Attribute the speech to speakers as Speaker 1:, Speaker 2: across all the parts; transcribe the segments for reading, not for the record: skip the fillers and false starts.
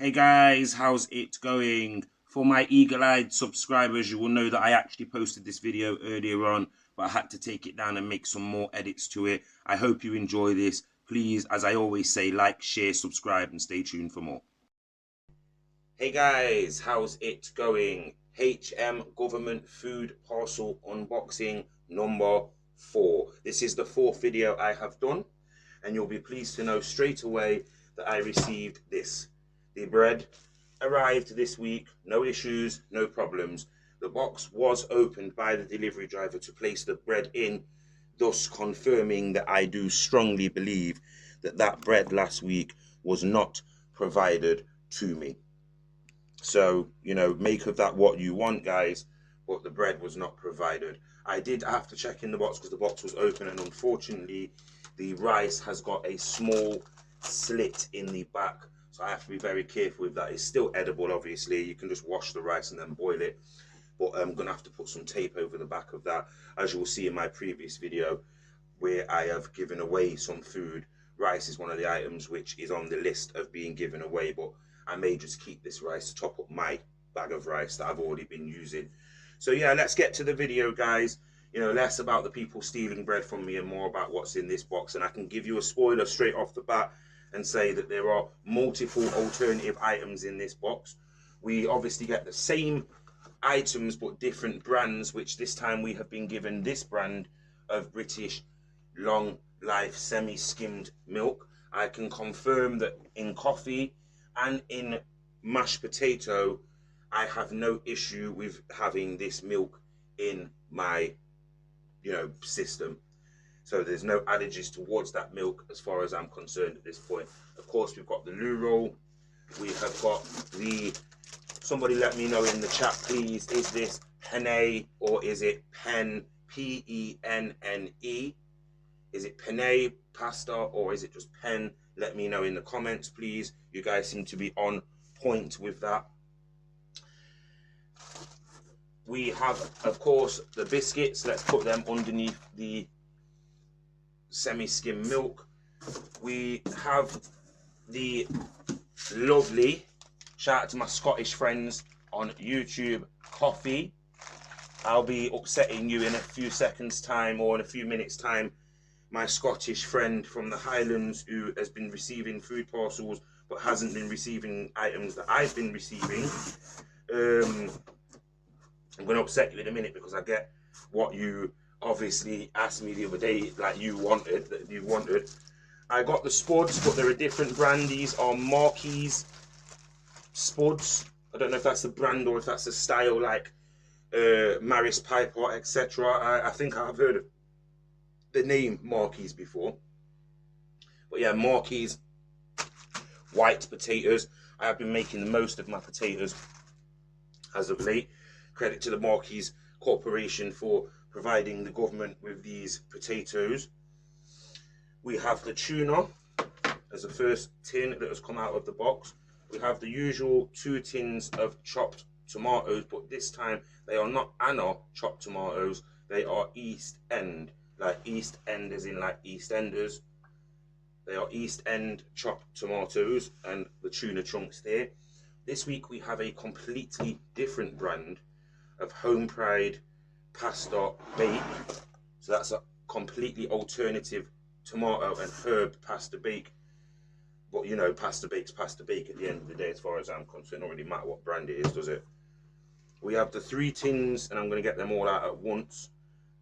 Speaker 1: Hey guys, how's it going? For my eagle-eyed subscribers, you will know that I actually posted this video earlier on, but I had to take it down and make some more edits to it. I hope you enjoy this. Please, as I always say, like, share, subscribe, and stay tuned for more. Hey guys, how's it going? Government Food Parcel unboxing number 4. This is the 4th video I have done, and you'll be pleased to know straight away that I received this. The bread arrived this week, no issues, no problems. The box was opened by the delivery driver to place the bread in, thus confirming that I do strongly believe that that bread last week was not provided to me. So, make of that what you want, guys, but the bread was not provided. I did have to check in the box because the box was open, and unfortunately, the rice has got a small slit in the back. So I have to be very careful with that. It's still edible, obviously. You can just wash the rice and then boil it. But I'm going to have to put some tape over the back of that. As you will see in my previous video, where I have given away some food. Rice is one of the items which is on the list of being given away, but I may just keep this rice to top up my bag of rice that I've already been using. So yeah, let's get to the video, guys. Less about the people stealing bread from me and more about what's in this box. And I can give you a spoiler straight off the bat and say that there are multiple alternative items in this box. We obviously get the same items but different brands, which this time we have been given this brand of British long life semi-skimmed milk. I can confirm that in coffee and in mashed potato, I have no issue with having this milk in my system. So there's no allergies towards that milk as far as I'm concerned at this point. Of course, we've got the loo roll. We have got somebody let me know in the chat, please, is this penne or is it pen, P-E-N-N-E? Is it penne pasta or is it just pen? Let me know in the comments, please. You guys seem to be on point with that. We have, of course, the biscuits. Let's put them underneath the semi-skim milk. We have the lovely, shout out to my Scottish friends on YouTube, coffee. I'll be upsetting you in a few seconds time or in a few minutes time. My Scottish friend from the Highlands who has been receiving food parcels but hasn't been receiving items that I've been receiving. I'm going to upset you in a minute because I get what you obviously asked me the other day, like you wanted. I got the Spuds, but they're a different brand. These are Marquis Spuds. I don't know if that's the brand or if that's a style like Maris Piper, etc. I think I've heard of the name Marquis before. But yeah, Marquis white potatoes. I have been making the most of my potatoes as of late. Credit to the Marquis Corporation for providing the government with these potatoes. We have the tuna as the first tin that has come out of the box. We have the usual 2 tins of chopped tomatoes, but this time they are not Anna chopped tomatoes. They are East End, like East End as in like EastEnders. They are East End chopped tomatoes and the tuna chunks there. This week we have a completely different brand of Home Pride pasta bake. So that's a completely alternative tomato and herb pasta bake. But pasta bake's pasta bake at the end of the day as far as I'm concerned. It don't really matter what brand it is, does it? We have the 3 tins, and I'm going to get them all out at once.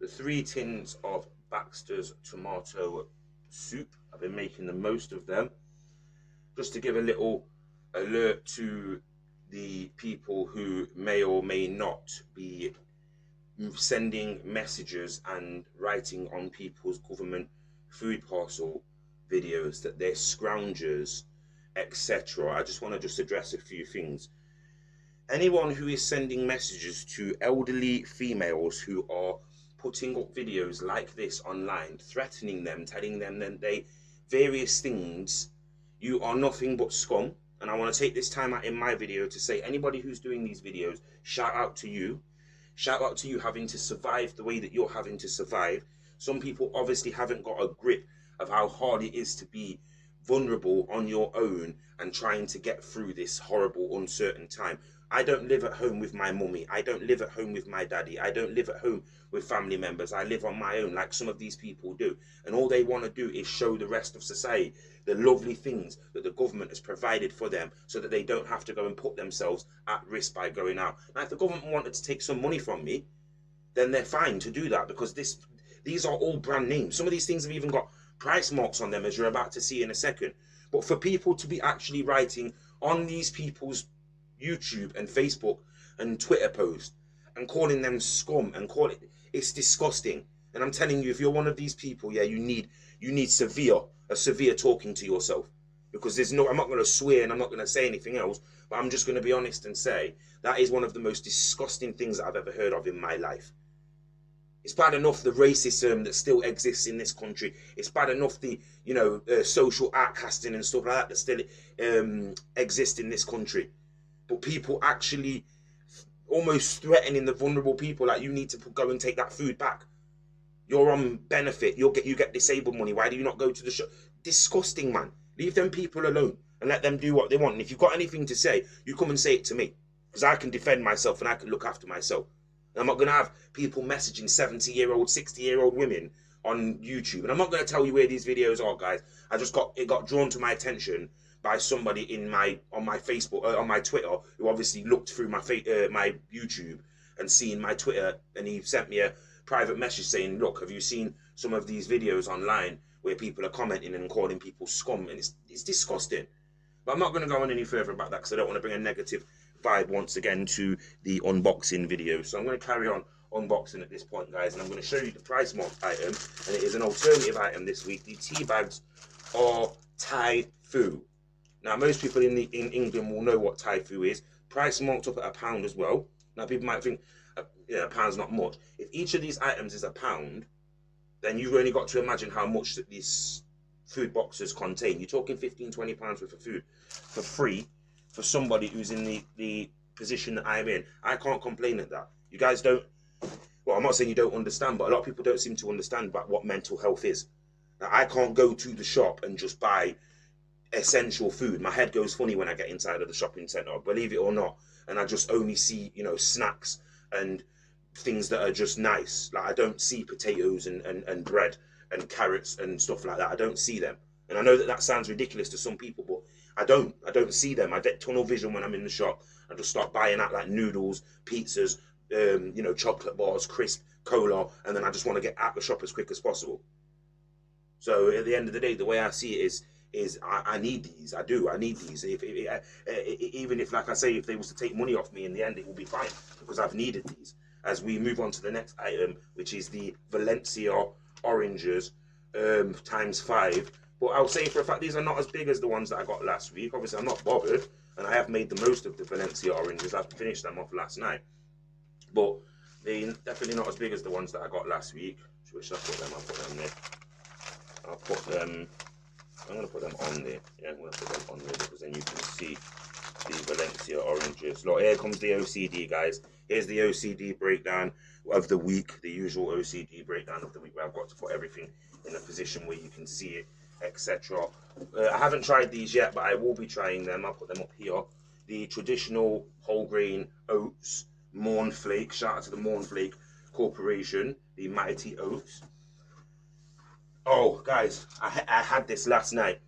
Speaker 1: The 3 tins of Baxter's tomato soup. I've been making the most of them. Just to give a little alert to the people who may or may not be sending messages and writing on people's government food parcel videos that they're scroungers, etc. I just want to address a few things. Anyone who is sending messages to elderly females who are putting up videos like this online, threatening them, telling them that they various things, you are nothing but scum. And I want to take this time out in my video to say, anybody who's doing these videos, shout out to you. Shout out to you having to survive the way that you're having to survive. Some people obviously haven't got a grip of how hard it is to be vulnerable on your own and trying to get through this horrible, uncertain time. I don't live at home with my mummy. I don't live at home with my daddy. I don't live at home with family members. I live on my own like some of these people do. And all they want to do is show the rest of society the lovely things that the government has provided for them so that they don't have to go and put themselves at risk by going out. Now, if the government wanted to take some money from me, then they're fine to do that, because these are all brand names. Some of these things have even got price marks on them, as you're about to see in a second. But for people to be actually writing on these people's YouTube and Facebook and Twitter posts and calling them scum and it's disgusting. And I'm telling you, if you're one of these people, yeah, you need a severe talking to yourself, because I'm not going to swear and I'm not going to say anything else, but I'm just going to be honest and say that is one of the most disgusting things that I've ever heard of in my life. It's bad enough the racism that still exists in this country. It's bad enough the, social outcasting and stuff like that still exist in this country. But people actually almost threatening the vulnerable people, like, you need to go and take that food back. You're on benefit. You get disabled money. Why do you not go to the shop? Disgusting, man. Leave them people alone and let them do what they want. And if you've got anything to say, you come and say it to me, because I can defend myself and I can look after myself. And I'm not going to have people messaging 70-year-old, 60-year-old women on YouTube. And I'm not going to tell you where these videos are, guys. It got drawn to my attention by somebody on my Facebook, on my Twitter, who obviously looked through my YouTube and seen my Twitter, and he sent me a private message saying, look, have you seen some of these videos online where people are commenting and calling people scum? And it's disgusting. But I'm not going to go on any further about that, because I don't want to bring a negative vibe once again to the unboxing video. So I'm going to carry on unboxing at this point, guys, and I'm going to show you the price marked item, and it is an alternative item this week. The tea bags are Thai Fu. Now, most people in England will know what Thai Fu is. Price marked up at £1 as well. Now, people might think, yeah, £1's not much. If each of these items is £1, then you've only got to imagine how much that these food boxes contain. You're talking £15–20 worth of food for free for somebody who's in the position that I'm in. I can't complain at that. You guys don't, well, I'm not saying you don't understand, but a lot of people don't seem to understand about what mental health is. Now, I can't go to the shop and just buy essential food. My head goes funny when I get inside of the shopping centre, believe it or not, and I just only see, snacks and things that are just nice. Like, I don't see potatoes and bread and carrots and stuff like that. I don't see them. And I know that sounds ridiculous to some people, but I don't see them. I get tunnel vision when I'm in the shop. I just start buying out like noodles, pizzas, chocolate bars, crisp, cola, and then I just want to get out the shop as quick as possible. So at the end of the day, the way I see it is I need these. I need these. Even if, like I say, if they was to take money off me in the end, it will be fine, because I've needed these. As we move on to the next item, which is the Valencia oranges ×5. But I'll say for a fact, these are not as big as the ones that I got last week. Obviously, I'm not bothered, and I have made the most of the Valencia oranges. I've finished them off last night. But they're definitely not as big as the ones that I got last week. Where should I put them? I'll put them there. I'm going to put them on there. Yeah, I'm going to put them on there, because then you can see the Valencia oranges. Look, here comes the OCD, guys. Here's the OCD breakdown of the week, the usual OCD breakdown of the week, where I've got to put everything in a position where you can see it, etc. I haven't tried these yet, but I will be trying them. I'll put them up here. The traditional whole grain oats Mornflake. Shout out to the Mornflake Corporation, the Mighty Oats. Oh, guys, I had this last night,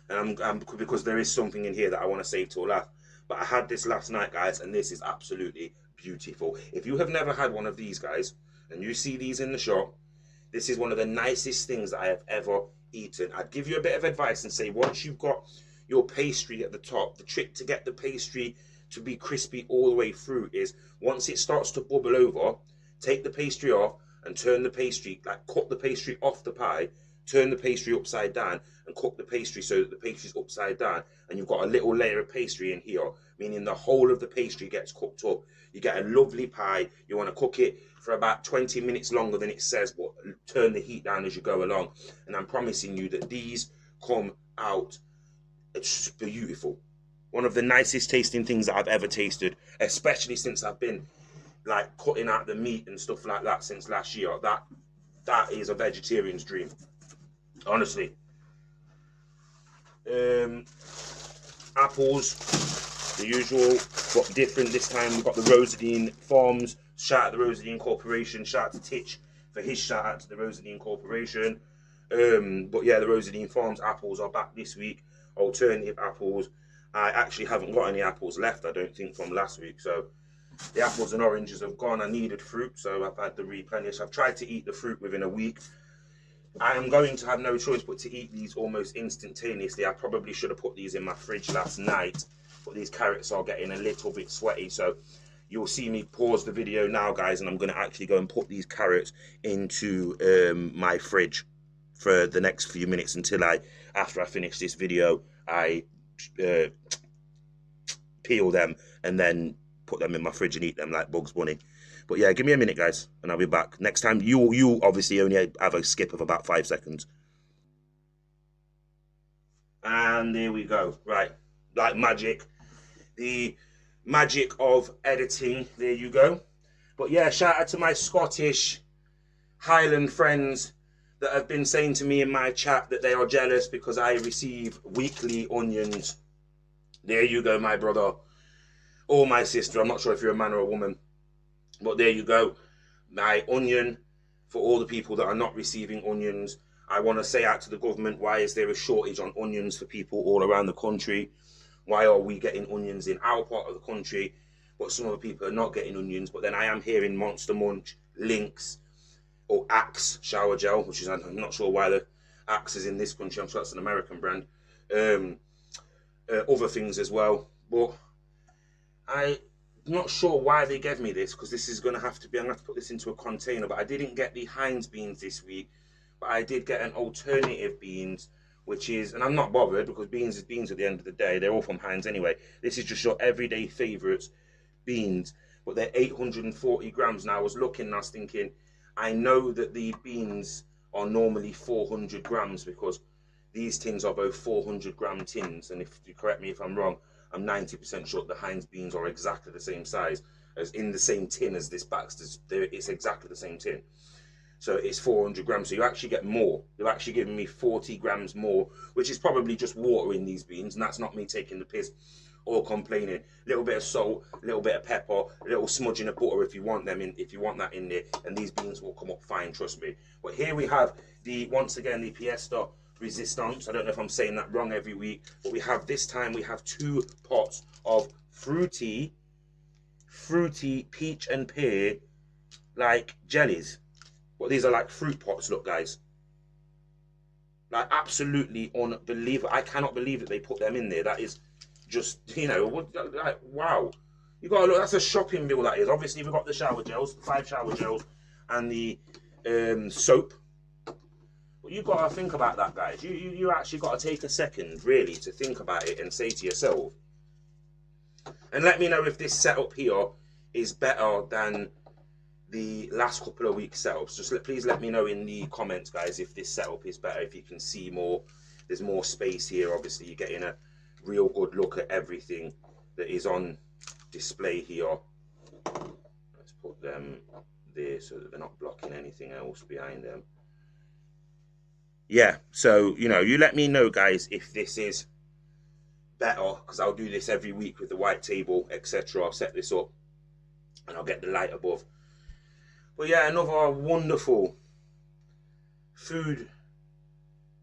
Speaker 1: and because there is something in here that I want to save till last. But I had this last night, guys, and this is absolutely beautiful. If you have never had one of these, guys, and you see these in the shop, this is one of the nicest things that I have ever eaten. I'd give you a bit of advice and say, once you've got your pastry at the top, the trick to get the pastry to be crispy all the way through is, once it starts to bubble over, take the pastry off and turn the pastry, like cut the pastry off the pie, turn the pastry upside down and cook the pastry so that the pastry's upside down, and you've got a little layer of pastry in here, meaning the whole of the pastry gets cooked up. You get a lovely pie. You want to cook it for about 20 minutes longer than it says, but turn the heat down as you go along. And I'm promising you that these come out, it's beautiful. One of the nicest tasting things that I've ever tasted, especially since I've been like cutting out the meat and stuff like that since last year. That is a vegetarian's dream, honestly. Apples, the usual, but different this time. We've got the Rosadine Farms. Shout out to the Rosadine Corporation. Shout out to Titch for his shout out to the Rosadine Corporation. But yeah, the Rosadine Farms apples are back this week. Alternative apples. I actually haven't got any apples left, I don't think, from last week. So the apples and oranges have gone. I needed fruit, so I've had to replenish. I've tried to eat the fruit within a week. I am going to have no choice but to eat these almost instantaneously. I probably should have put these in my fridge last night, but these carrots are getting a little bit sweaty. So you'll see me pause the video now, guys, and I'm going to actually go and put these carrots into my fridge for the next few minutes until after I finish this video, I peel them and then put them in my fridge and eat them like Bugs Bunny. But yeah, give me a minute, guys, and I'll be back. Next time, you obviously only have a skip of about 5 seconds. And there we go. Right, like magic. The magic of editing. There you go. But yeah, shout out to my Scottish Highland friends that have been saying to me in my chat that they are jealous because I receive weekly onions. There you go, my brother. Or my sister. I'm not sure if you're a man or a woman. But there you go. My onion for all the people that are not receiving onions. I want to say out to the government, why is there a shortage on onions for people all around the country? Why are we getting onions in our part of the country, but some other people are not getting onions? But then I am hearing Monster Munch, Lynx, or Axe shower gel, which is, I'm not sure why the Axe is in this country. I'm sure that's an American brand. Other things as well. But I'm not sure why they gave me this, because this is going to have to be, I'm going to have to put this into a container. But I didn't get the Heinz beans this week, but I did get an alternative beans, which is, and I'm not bothered because beans is beans at the end of the day. They're all from Heinz anyway. This is just your everyday favorites beans, but they're 840 grams. Now I was looking and I was thinking, I know that the beans are normally 400 grams because these tins are both 400 gram tins. And if you correct me if I'm wrong, I'm 90% sure the Heinz beans are exactly the same size, as in the same tin as this Baxter's. It's exactly the same tin. So it's 400 grams. So you actually get more. You're actually giving me 40 grams more, which is probably just water in these beans. And that's not me taking the piss or complaining. A little bit of salt, a little bit of pepper, a little smudging of butter if you want them in, if you want that in there, and these beans will come up fine, trust me. But here we have the, once again, the Piesta Resistance. I don't know if I'm saying that wrong every week, but we have, this time we have 2 pots of fruity peach and pear like jellies. But these are like fruit pots, look guys. Like absolutely unbelievable. I cannot believe that they put them in there. That is just, you know, like, wow. You gotta look, that's a shopping bill that is. Obviously we've got the shower gels, 5 shower gels, and the soap. But you gotta think about that, guys. You actually gotta take a second really to think about it and say to yourself, and let me know if this setup here is better than the last couple of weeks setups. Just please let me know in the comments, guys, if this setup is better, if you can see more. There's more space here. Obviously you're getting a real good look at everything that is on display here. Let's put them there so that they're not blocking anything else behind them. Yeah, so you know, you let me know, guys, if this is better, because I'll do this every week with the white table, etc. I'll set this up and I'll get the light above. But yeah, another wonderful food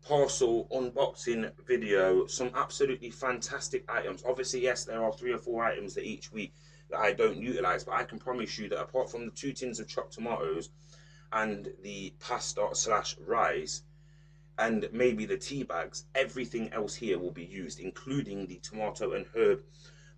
Speaker 1: parcel unboxing video. Some absolutely fantastic items. Obviously, yes, there are 3 or 4 items that each week that I don't utilize, but I can promise you that apart from the 2 tins of chopped tomatoes and the pasta / rice and maybe the tea bags, everything else here will be used, including the tomato and herb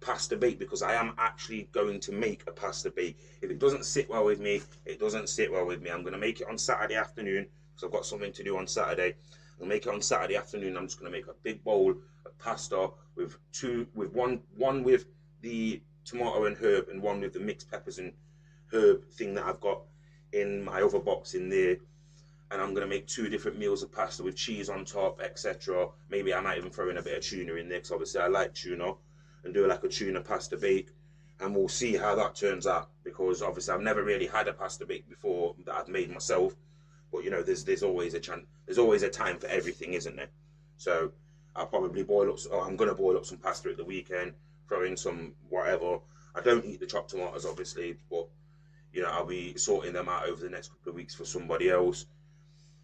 Speaker 1: pasta bake, because I am actually going to make a pasta bake. If it doesn't sit well with me, it doesn't sit well with me. I'm going to make it on Saturday afternoon because I've got something to do on Saturday. I'll make it on Saturday afternoon. I'm just going to make a big bowl of pasta with one with the tomato and herb and one with the mixed peppers and herb thing that I've got in my other box in there. And I'm going to make 2 different meals of pasta with cheese on top, etc. Maybe I might even throw in a bit of tuna in there because obviously I like tuna, and do like a tuna pasta bake, and we'll see how that turns out, because obviously I've never really had a pasta bake before that I've made myself. But you know, there's always a chance, there's always a time for everything, isn't there? So I'll probably boil up, or I'm going to boil up some pasta at the weekend, throw in some whatever. I don't eat the chopped tomatoes, obviously, but, you know, I'll be sorting them out over the next couple of weeks for somebody else.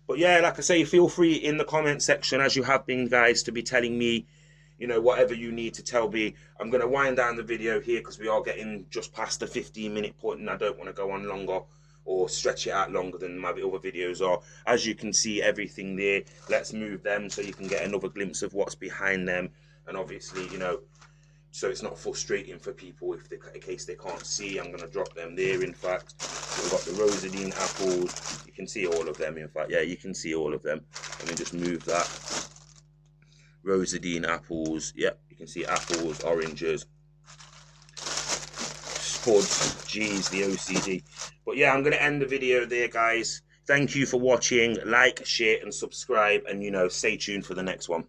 Speaker 1: But yeah, like I say, feel free in the comment section, as you have been, guys, to be telling me, you know, whatever you need to tell me. I'm going to wind down the video here because we are getting just past the 15-minute point, and I don't want to go on longer or stretch it out longer than my other videos are. As you can see, everything there. Let's move them so you can get another glimpse of what's behind them. And obviously, you know, so it's not frustrating for people if they, in case they can't see. I'm going to drop them there. In fact, we've got the Rosadine apples. You can see all of them. In fact, yeah, you can see all of them. Let me just move that. Rosadine apples. Yep, you can see apples, oranges, spuds. Geez, the OCD. But yeah, I'm going to end the video there, guys. Thank you for watching. Like, share, and subscribe. And, you know, stay tuned for the next one.